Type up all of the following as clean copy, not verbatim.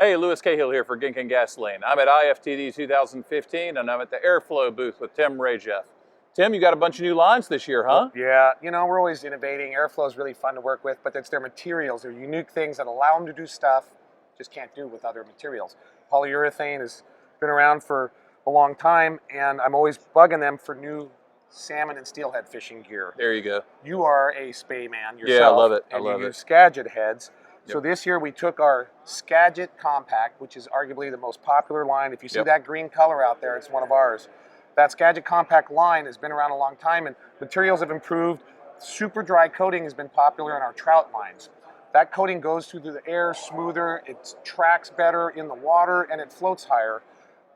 Hey, Louis Cahill here for Gink Gasoline. I'm at IFTD 2015 and I'm at the Airflo booth with Tim Rajeff. Tim, you got a bunch of new lines this year, huh? Yeah, you know, we're always innovating. Airflow is really fun to work with, but it's their materials. They're unique things that allow them to do stuff just can't do with other materials. Polyurethane has been around for a long time, and I'm always bugging them for new salmon and steelhead fishing gear. There you go. You are a spay man yourself. Yeah, I love it. And you use Skagit heads. So this year we took our Skagit Compact, which is arguably the most popular line. If you see that green color out there, it's one of ours. That Skagit Compact line has been around a long time, and materials have improved. Super Dri coating has been popular in our trout lines. That coating goes through the air smoother, it tracks better in the water, and it floats higher.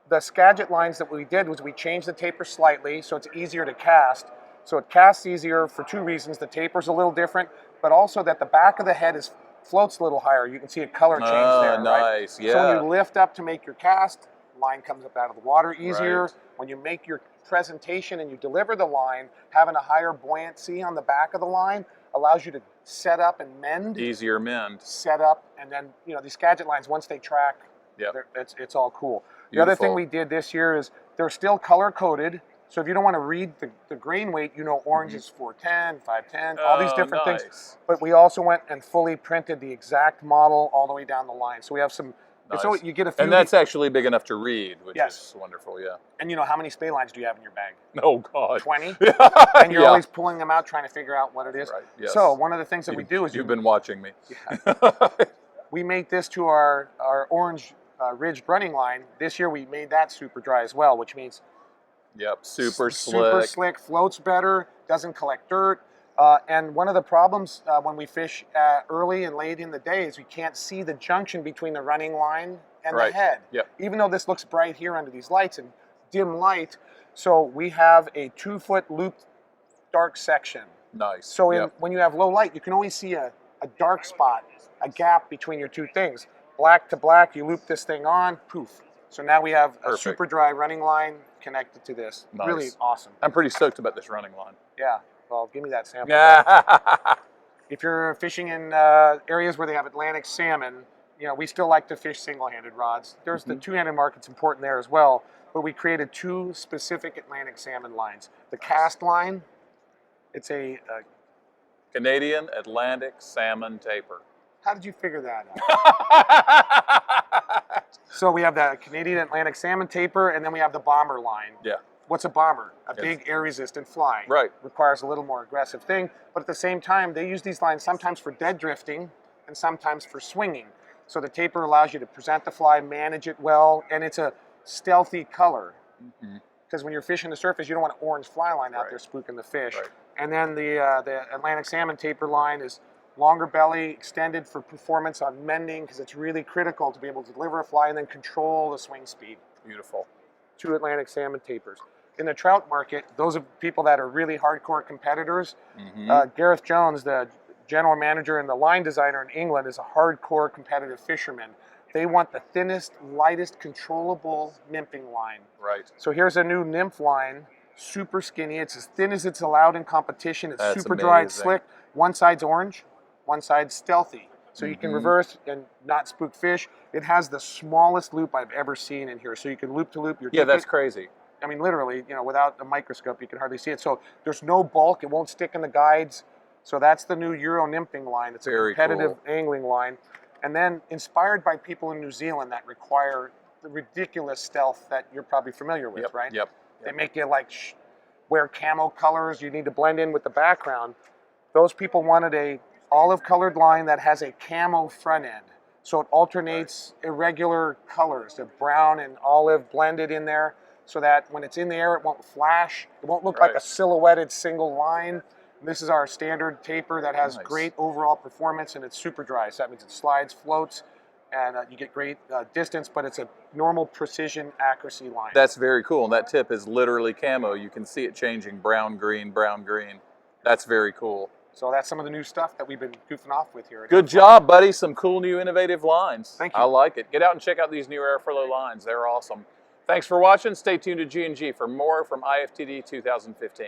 The Skagit lines that we did was we changed the taper slightly so it's easier to cast. So it casts easier for two reasons. The taper's a little different, but also that the back of the head floats a little higher. You can see a color change there, nice. Right? Yeah. So when you lift up to make your cast, line comes up out of the water easier. Right. When you make your presentation and you deliver the line, having a higher buoyancy on the back of the line allows you to set up and mend. Easier mend. Set up, and then, you know, these Skagit lines, once they track, it's all cool. Beautiful. The other thing we did this year is they're still color coded. So if you don't want to read the grain weight, you know, orange is 410, 510, all these different things. But we also went and fully printed the exact model all the way down the line. So we have some, so you get a few. And that's actually big enough to read, which is wonderful, yeah. And you know, how many spay lines do you have in your bag? Oh, God. 20? And you're always pulling them out, trying to figure out what it is. Right, yes. So one of the things that we do is You've been watching me. We make this to our orange ridged running line. This year we made that super dry as well, which means super slick, floats better, doesn't collect dirt. And one of the problems when we fish early and late in the day is we can't see the junction between the running line and the head. Even though this looks bright here under these lights and dim light, so we have a 2-foot looped dark section. Nice. So when you have low light, you can always see a dark spot, a gap between your two things. Black to black, you loop this thing on, poof. So now we have a super dry running line connected to this. Nice. Really awesome. I'm pretty stoked about this running line. Yeah, well, give me that sample. If you're fishing in areas where they have Atlantic salmon, you know, we still like to fish single-handed rods. There's the two-handed market's important there as well, but we created two specific Atlantic salmon lines. The cast line, it's a Canadian Atlantic salmon taper. How did you figure that out? So we have the Canadian Atlantic salmon taper, and then we have the bomber line. Yeah. What's a bomber? A big air-resistant fly. Right. Requires a little more aggressive thing, but at the same time, they use these lines sometimes for dead drifting and sometimes for swinging. So the taper allows you to present the fly, manage it well, and it's a stealthy color. Because when you're fishing the surface, you don't want an orange fly line out there spooking the fish. Right. And then the Atlantic salmon taper line is longer belly, extended for performance on mending, because it's really critical to be able to deliver a fly and then control the swing speed. Beautiful. 2 Atlantic salmon tapers. In the trout market, those are people that are really hardcore competitors. Gareth Jones, the general manager and the line designer in England, is a hardcore competitive fisherman. They want the thinnest, lightest, controllable nymphing line. Right. So here's a new Nymph line, super skinny. It's as thin as it's allowed in competition. It's super amazing. dry, it's slick. One side's orange, one side's stealthy. So you can reverse and not spook fish. It has the smallest loop I've ever seen in here. So you can loop to loop your ticket. That's crazy. I mean, literally, you know, without a microscope, you can hardly see it. So there's no bulk. It won't stick in the guides. So that's the new euro-nymphing line. It's a competitive angling line. And then inspired by people in New Zealand that require the ridiculous stealth that you're probably familiar with, right? They make you like wear camo colors. You need to blend in with the background. Those people wanted a olive colored line that has a camo front end. So it alternates irregular colors, the brown and olive blended in there, so that when it's in the air, it won't flash. It won't look like a silhouetted single line. This is our standard taper that has great overall performance, and it's super dry. So that means it slides, floats, and you get great distance, but it's a normal precision accuracy line. That's very cool, and that tip is literally camo. You can see it changing brown, green, brown, green. That's very cool. So that's some of the new stuff that we've been goofing off with here. Good job, buddy. Some cool new innovative lines. Thank you. I like it. Get out and check out these new Airflo lines. They're awesome. Thanks for watching. Stay tuned to G&G for more from IFTD 2015.